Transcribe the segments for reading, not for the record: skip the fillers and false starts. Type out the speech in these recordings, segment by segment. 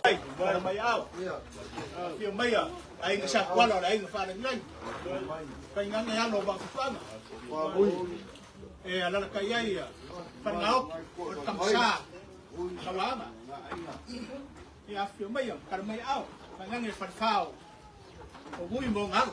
Para may aw. Yung may ay nga sa wala ay nga para ngan. Kay nga nga lo ba sa ala kaya ya. Pangaw kamsa. Kalama. Ya yung may para may aw. Kaya nga pankaw. Uy mo nga.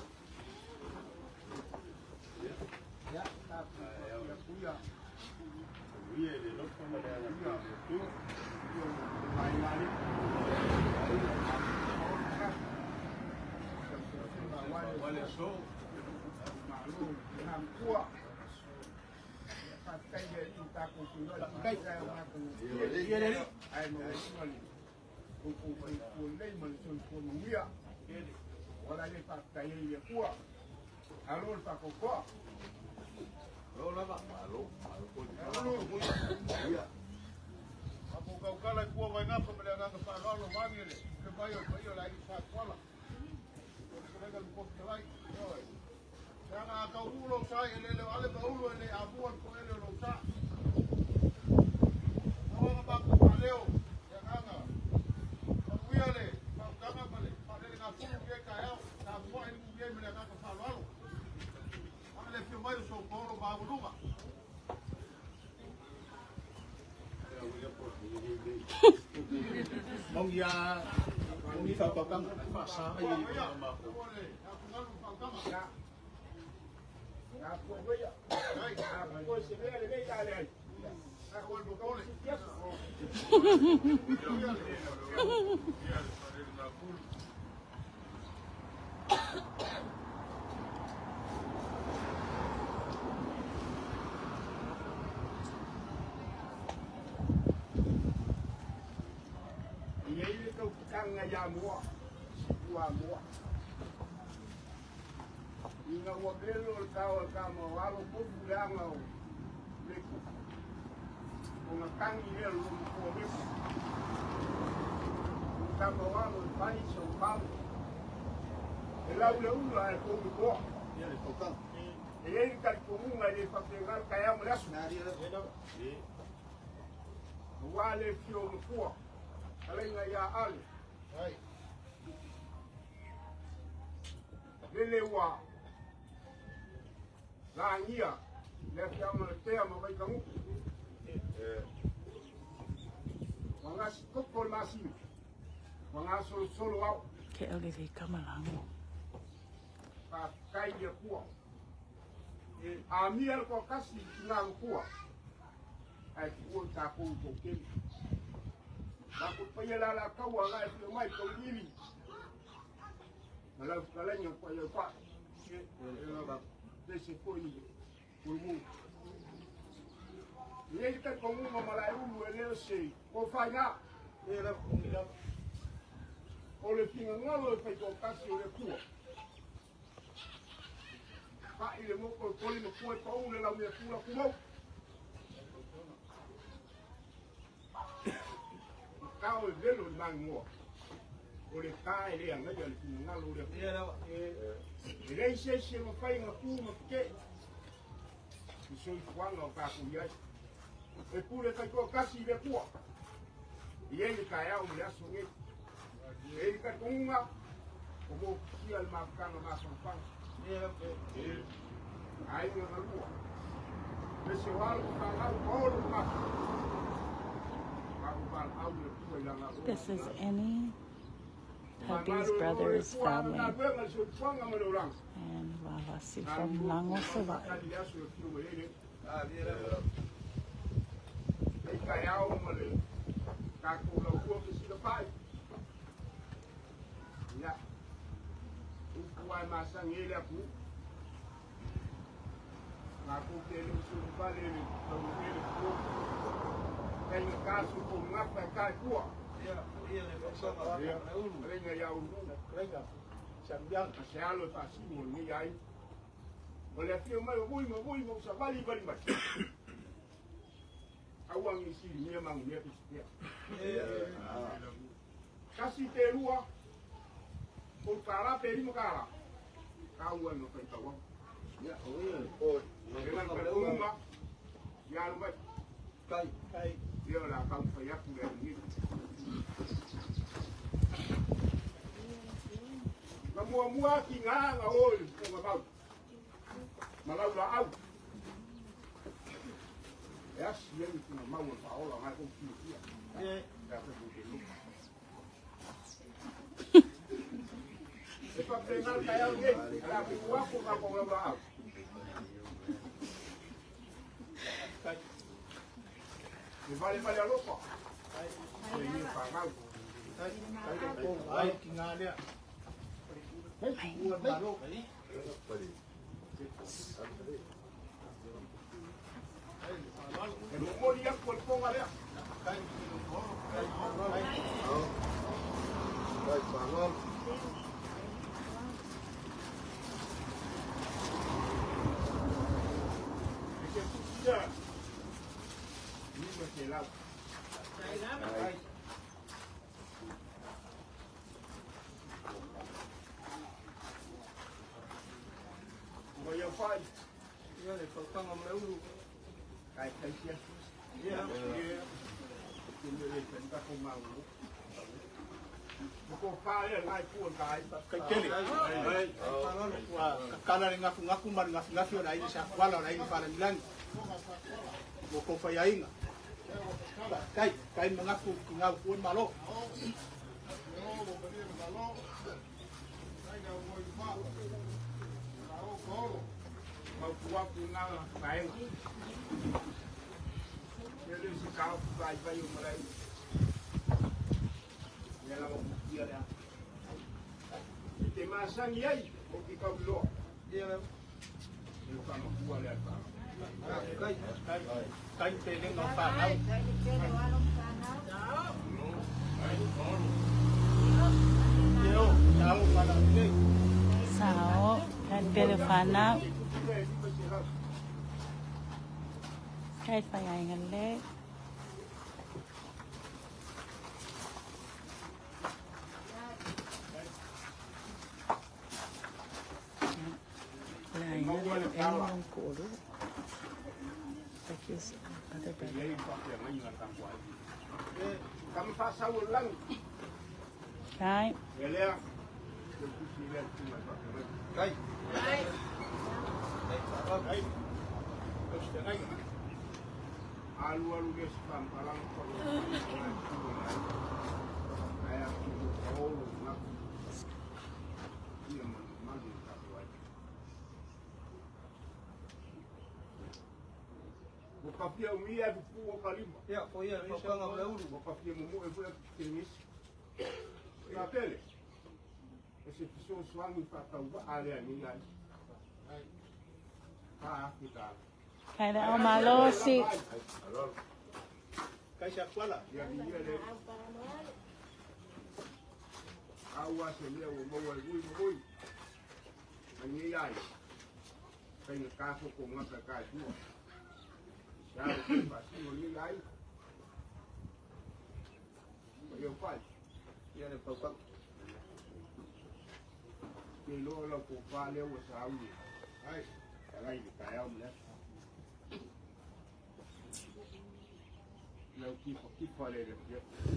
Kau kalau kuah banyak pemerintah kepala lo mana ni? Kebayar lagi satu kuala. Mereka lupa kelai. Jangan kau ulang saya lele, ale kau ulang ni abuan kau lele ulang saya. Awak apa kau paleo? Jangan ah. Kau biar le, kau jangan balik. Pada dengan puluh dia kaya, nak buat ini dia mereka kepala lo. Ale firman so kau bawa rumah. Mong ya, mong ito pagkang masakay mga ya mua, mua. Inga wakelo kau walau pun bulan au leku. Kung kangi ele ko leku. Kama walau pani so pau. Elau ula e ko ko. Ele tokan. Ele ka komunga de fapengal kaya mulasu. Wale fio ko. Alenga ya ale. Lele wa la nia le fiama te ama vai kamu manga kokol masi manga solo wa ke ole de kamalango pa kai de kuo a mi el ko kasi na kuo ai kuo ta ko ke aku payala la kawa la fi mai ko yili mala kala nya ko yo pa ela ba desse foi pulmu ele tá com uma malaiu ele sei ko fanya era o le finga ngalo fa ko kasi o le ku pa ile mo ko le mo ko pa o le la me ku la ku mo kau velo mango ole kai le anga ya na lo le ele se mo fai nga ku mo ke so kwanga ka ku ya e pure ka ko kasi be ku e ele ka ya o ya so nge ele ka kunga como si al marcano ma son pan ai no lo ese wal ka na ko ma This is Annie, Hubby's brother's family, and Lavasi from Lango Savai. Em caso com uma peca tua, venha ya ulu, venha, sambiang kasalo tasimu ni ai, oleh firman mau sabali bali macam, awang isi memang dia istiak, kasih terua, ulkara peri mukara, kawan nak tahu, ya, oh, dengan berumah, ya lupa, kai. Dia lah kau saya kuliah ni. mua ki ngā oi ko ngau. Malau la au. Ya sia ni ku mau pa ola ngai ko ki kia. Ya ko ki lu. Epa prenal kaya nge. Ya ku wa ko ka ko la au. Ni vale a lopa. Ni pa ngau. Ai ki ngā lea. Pai, ia le whakanga me uru, kai sia. Ia, kene le whentako maungu. Moko whae ngai pua kai. Kai kele. Kakana le ngaku mari ngafi o na ini sa kuala o na ini whana milangi. Moko whai ainga. Kai mangaku ki ngau puan malo. Mau kuaku ngā whaenga. Ele se kao vai o marai. Ela o kia rea. Te masangi ai, o ki kau loa. Ele whama kua lea whama. Kai te lenga whanau. Sao, kan pere whanau. Kai whai ai ngale. Lai ngale anyone koro. Like his other brother. Kami pasau lang. Kai. Elea. Kai. Alu guys pampalang kalau kayak oh nak dia mandi tak buat. Buka pia umia buku kalima. Ya, oh ya, buka ngablaulu. Buka pia mumu ibu yang kirimis. Na pele. Esse pessoal suami patau ada ni kan. Ah, kita. Kai le au malo si. Kai sa kuala. Ya dia le. Awas ele o mo vui. Ani ai. Kai na kaso ko ngata kai tu. Ya pasti ni ai. Yo pai. Ya le pau. Lo ko fa le o sa u. Ai. Ai di kai au le. Não que fora ele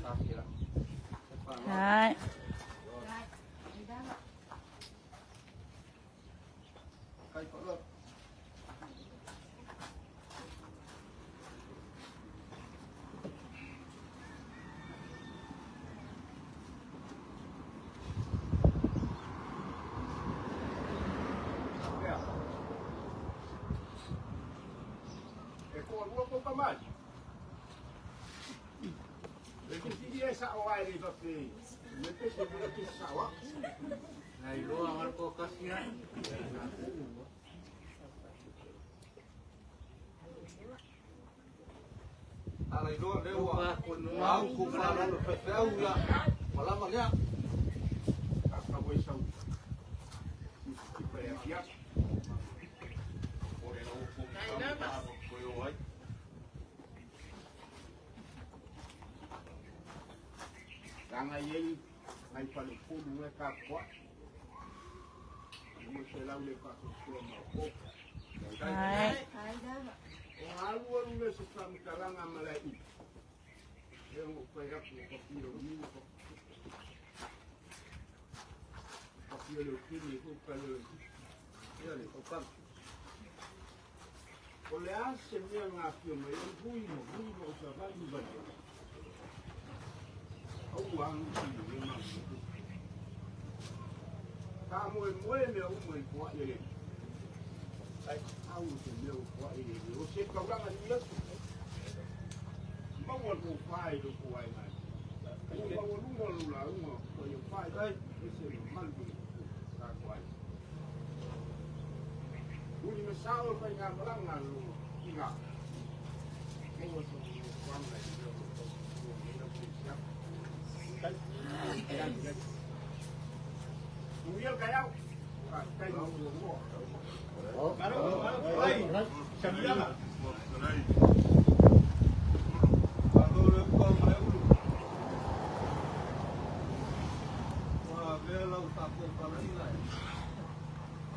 tá aqui lá. Hai. Kai falou. É com a rua pouca mais. Esa oai ni tapi, nanti sebelum kita sawah, nah itu awal kokasnya. Ala itu lewa, mau kumpulan festival ya, malam malam. Apa boleh tahu? Kita ya siap. Boleh tahu kumpulan koyoi. Kanga yei ai pale fudu e ka kwa. Mo se la ule ka ko ma ko. Hai. O alu ule se tam kalanga malai. Eu vou pegar o papiro ni ko. Papiro Dia le kini ko pale. Dia le kokam. Ole ase mea ngā pio mai, hui mo sa vai ni bani. Au wangu kini me ma. Ka moe mea umai kua ele. Ai, au te mea kua ele. O se kauranga ni asu. Maua ko whai do ko ai mai. Maua lunga lula unga ko i whai dai. Ese mandu ka ko ai. Uni me sao whai ngā maranga lunga. Inga. Maua so wanga i reo. Nungil kayau. Kai mau mua. Karo, ai. Chambiama.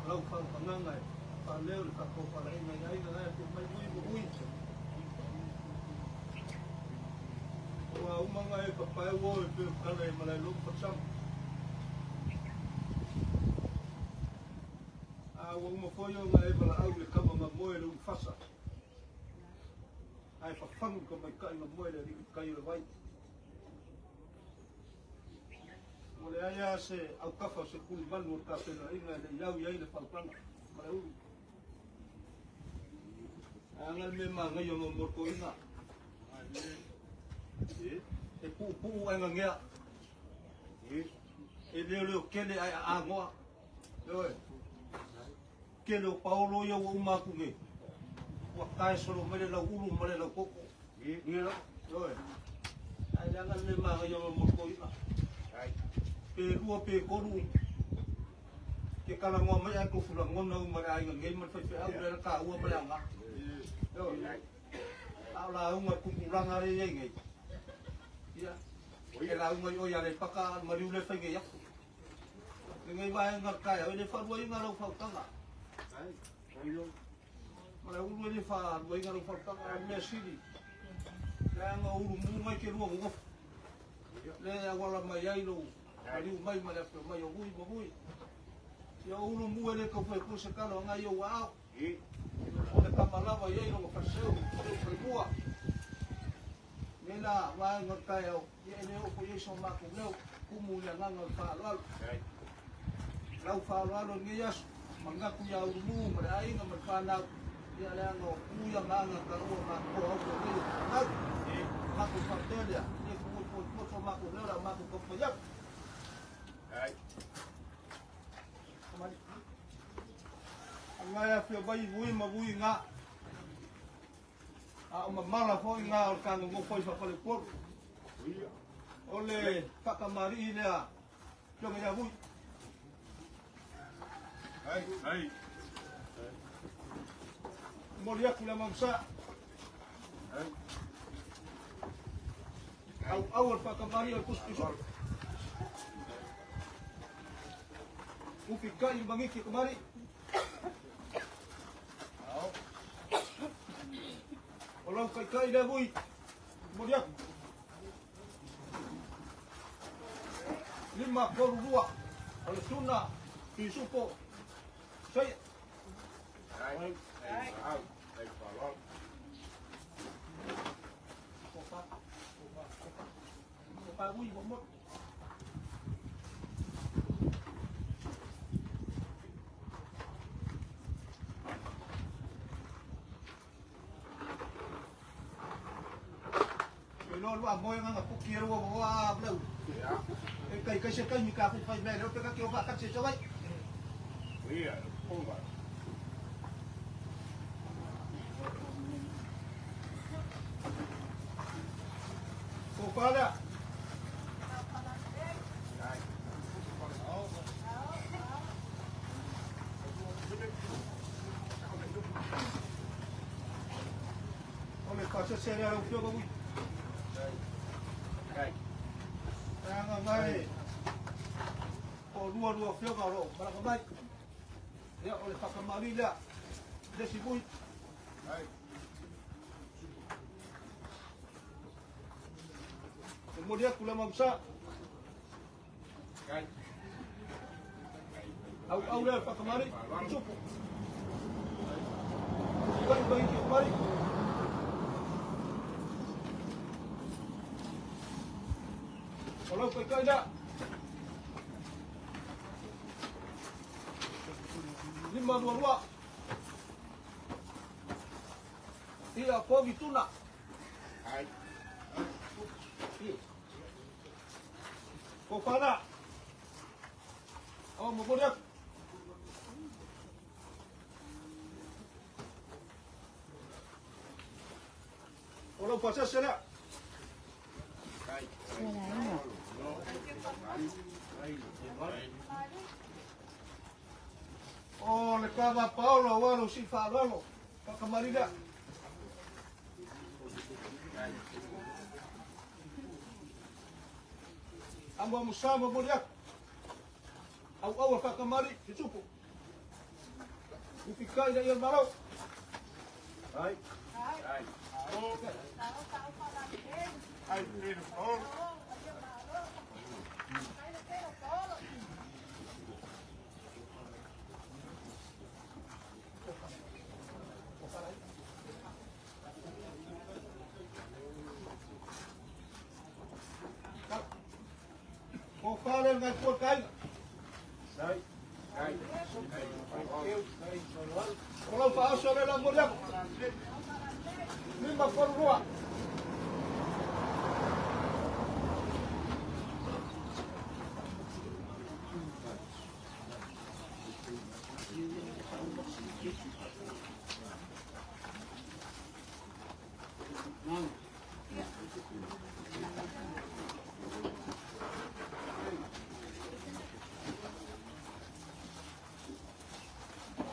Lau kau pangangai, paleu tako palai mai ai na tu mai bui. Wa umanga e papai wo e pe kalai malai lu pasam. Wa uma foio ngai bala au le kama ma moe lu fasa. Ai fa fangu ko mai kai ma moe le kai le vai. Ole aia se au kafa se kuli manu ka pena inga le iau iai le whakapanga. Mare uru. Angal me ma ngai o morko inga. E puu anga ngea. E leo kele ai a ngoa. Oi. Kele o paolo ia o umaku nge. Wa kai solo mele la uru mele la koko. Ngira. Oi. Ai angal me ma ngai o morko inga. Pe rua pe koru ke kala ngoa mai ai ko fula ngona u mai ai ngai mai fa au le ka u mai anga yo au la u mai ku ranga re ye ngai ya ke la u mai o ya le paka mariu le fa ngai ya ngai vai ngar ka ya le fa ru ngai lo fa tanga ai yo mara u le fa ru ngai lo fa tanga me sidi la nga u mu mai ke ru ngo le wala mai ai lo ali mai mai pe mai o ui ya ulu mu ele ko foi ku se kalo nga yo wa o le kamalava ye no fa seu ko bua nela wa ngo ka yo ye ne o ko ye so ma ku no ku mu ya nga fa lo lau fa lo ni ya manga ku ya ulu mu ma ai nga ma fa na ya le ngo ku ya nga ka ro ma ko o ko ni ma ku fa telia ni ku so ma ku le ma ku ko ya Ngaya fio bai vui ma vui nga. Ma mala fo nga o kanu go foi fa pale por. Ole pakamari lea. Yo me ya vui. Ai. Moria kula mamsa. Au pakamari o kuspiso. Ufi kai bangiki kemari. Kalau kai dah bui. Kemudian 52 kalau sunnah di supo. Saya bui bomot. Lo amoy nga ku kiro wa blau kai se kai mi ka ku fai mele o pega que o va ka se vai ia pomba o para ole passa seria o jogo muito Nga mai o rua fio ka ro para ka mai ya ole pakamari la desi bui ai kemudian kula mamsa ai Au le whakamari, i tupu. Kai bai ki mari. Kalau kai dah. Lima dua. Ia pogi tuna. Hai. Ko pana. Oh, mau dia. Kalau puasa saya. Oh, le cava Paulo, awalo si fa lolo. Kamarida. Amba musama bolia. Au kakamari cukup. Ufikai da yang marau. Hai. Hai. Hai, beautiful. Kau kalian ngai kuat kain. Hai. Hai. Kalau Pak Asal dalam bolia. Lima korua.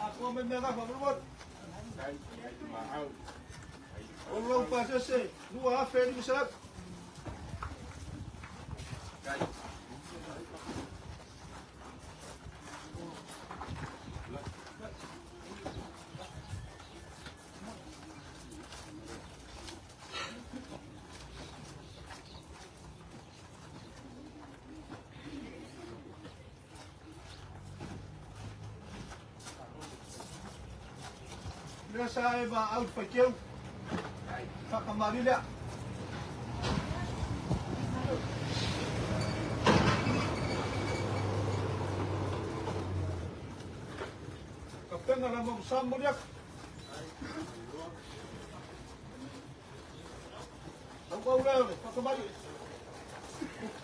Aku memang apa berbuat? Hai. Mahal. Allah pasal se dua afel di salat. Hai. Bila saya ba out pakeu. Kakamari dia. Kapten dalam bersama dia. Aku udah, kakamari.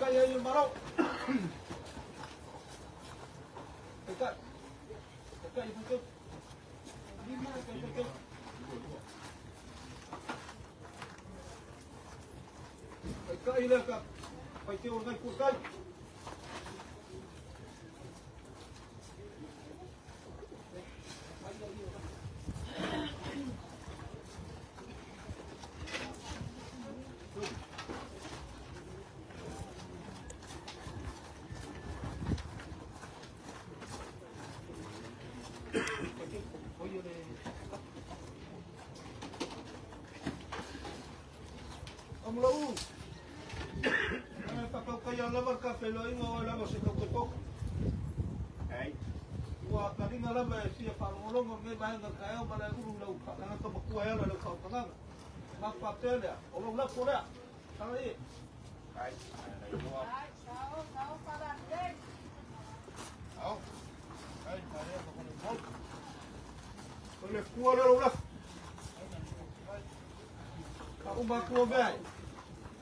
Kaya yang marau. Dekat. Dekat ibu tu. Lima dekat. Kai lah kak, pakai orang kukai. Amlau. Kaya lawan kafe lo ingo wala mo sa kukutok. Hai. Wa kali ngala ba siya parolong ng may bayan ng kayo para ko law ka na to makuha ya law ka kana. Magpapel ya. Olong la ko ya. Sana eh. Hai. Sao para dek. Au. Hai, pare ko ko mo. Oleh kuha la ulah. Ako ba kuha ba?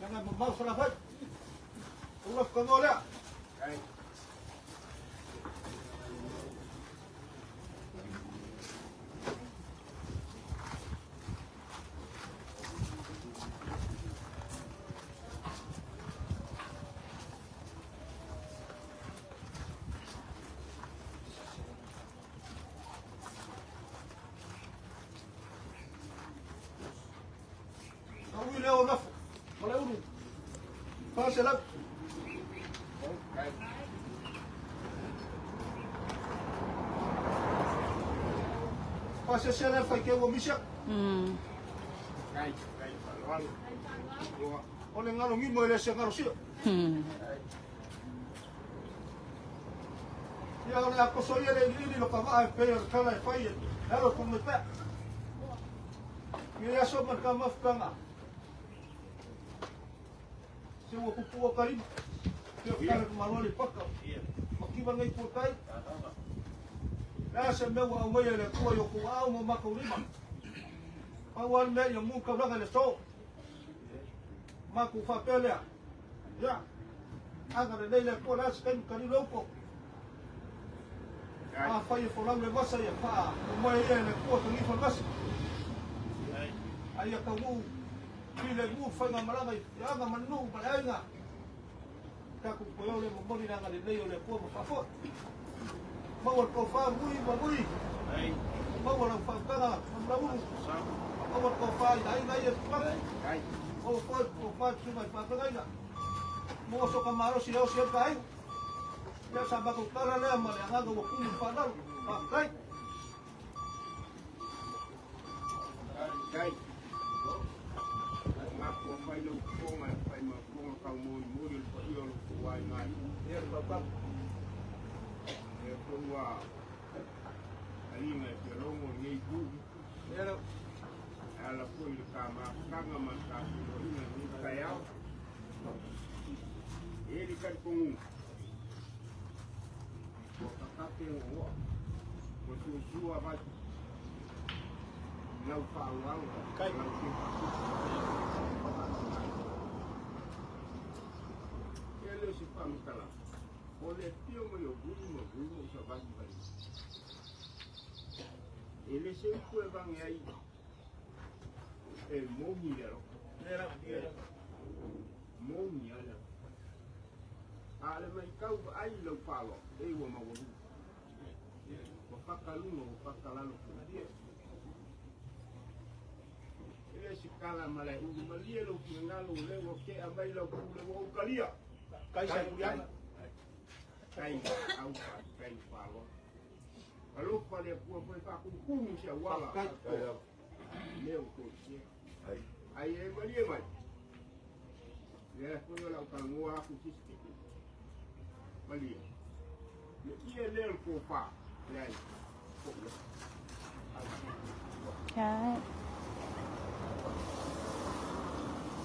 Jangan membawa salafat. Ulah kamu lah. Hai. Kau ini ulah. Malah ulu. Pasalap. Hai. Pasal saya fai ke wo misyak. Hai. Hai. Palwal. Oleh ngalung ni mo ile siya ngalo siya. Ya le ako so ye le ni lo ka va pe yo ka la fa ye. Ya lo kun me pe. Ya so man ka maf ka nga. Se wo ku ka ri. Ke ka le ma lo le pa ka. Makiba ngai ku kai. Ya se me wa mo ye le ku yo ku au mo ma ku ri ma. Pa wan me yo mu ka la le so. Ma ku fa pe le. Ya. Aga le le ku la se ka ni lo ko. Ah, fai folang le masa ya pa, mo ye le ko to ni fo mas. Ai ka mu, le mu fai nga malanga, ya nga manu malanga. Ka ku ko le mo ni nga le le ko mo fa fo. Ma wa ko fa mui. Ai. Ma wa fa ka na, ma mu. Ma wa ko fa dai ye pa. Ai. O fa tu mai pa ka ga. Mo so ka maro si o kai. Ya sabak ko kala le ma le nga go ku fa dal. Kai. Kai. Ma ko fai lo ko ma fai ma ko ka mo le ko yo lo ko wai mai. Ya ba. E ko wa. Ali me ke lo mo ni bu. Ya la. Ala ko le ka ma ka nga ma ka ko ni ka ya. Ele ka ko Tapi我做吧，老法王了，该老去。Ele se faz muito lá. O filme eu vou só vai para ele se foi bem aí. É morreu. Era morreu. Ale mai kau ai lo palo e wo ma wo ko pakalu no pakalalo ko dia ele se kala mala u malie lo ki ngalo le wo ke amai lo ku le wo kalia kai sa kuya kai au kai palo alo pale ku po fa ku mu se wala le ko se ai e malie mai le ko la ka ngua ku si Malia. Ia le ko fa. Ai. Cái.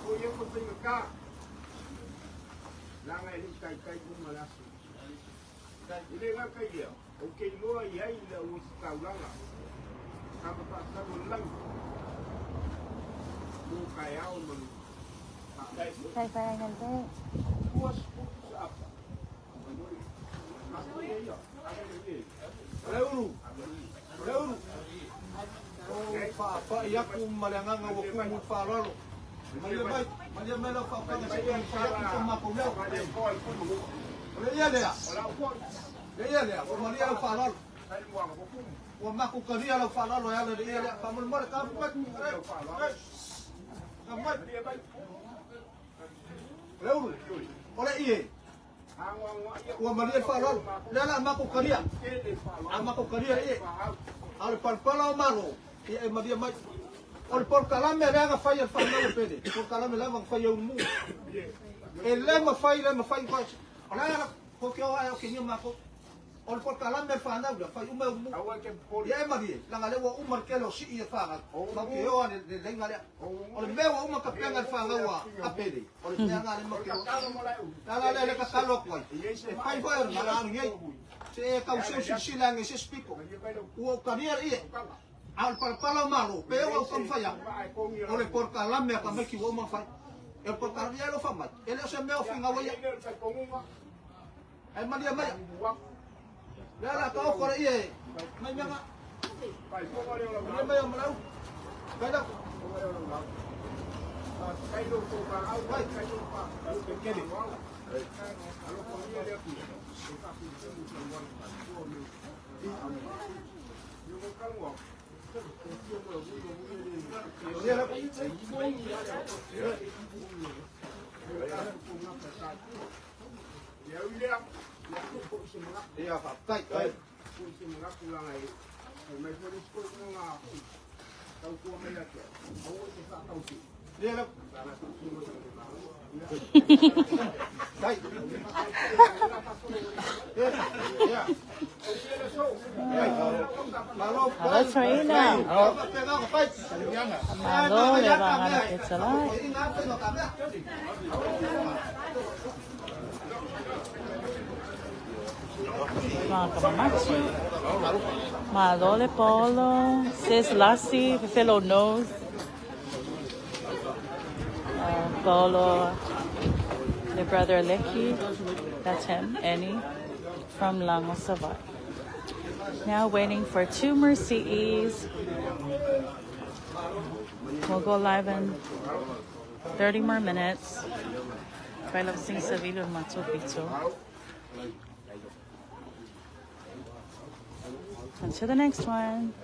O ye ko tenga ka. La ngai ni kai ku malasu. Kai ile nga kai dia. O ke no ai la o sta ulanga. Ka pa ka ulang. Ku kai au mo. Phải gần thế. Kuas apa? Leuru. Oh, fa ya ku malanga nga wo ku fa rolo. Malia mai lo fa nga se ku ma ku le. Le ya le. O malia lo fa rolo. O ma ku ka ria lo fa rolo ya le ya pa mo mo ka pa. Ka Leuru. Ole iye. Wa malia fa rolo. La ma ku ka ria. Ama ko karia e al palpala malo e madia mai ol por kalame le nga fai al fanalo pede por kalame le nga fai un mu e le ma fai ko ala ko ke o ke ni ma ko ol por kalame fanalo fai un mu e madia la nga le wo un markelo si e fa ma ke o ne le nga le ol me wo un ka penga al fanalo a pede ol me nga le ma ke la le ka salo ko e fai fai na ngai se kau se silang se spiko o karia ie al palpala malo pero o faya ole por kalame ka me ki wo ma fai el por karia lo fama ele se me o finga waya ai malia mai la ka o kore ie mai nga mai mai malau kada kai lo ko ba au kai lo pa ke ni alo ko ni le ku Iya, Pak. Baik. Iya, Baik. Ya. Malo, levangan na kitsalay. Mga kamamachi. Malo le polo. Sis Lassie, fellow knows. Polo, the brother Lecky. That's him, Annie, from Lango Savai. Now waiting for 2 more CEs. We'll go live in 30 more minutes. Kailan sing sa video Machu On to the next one.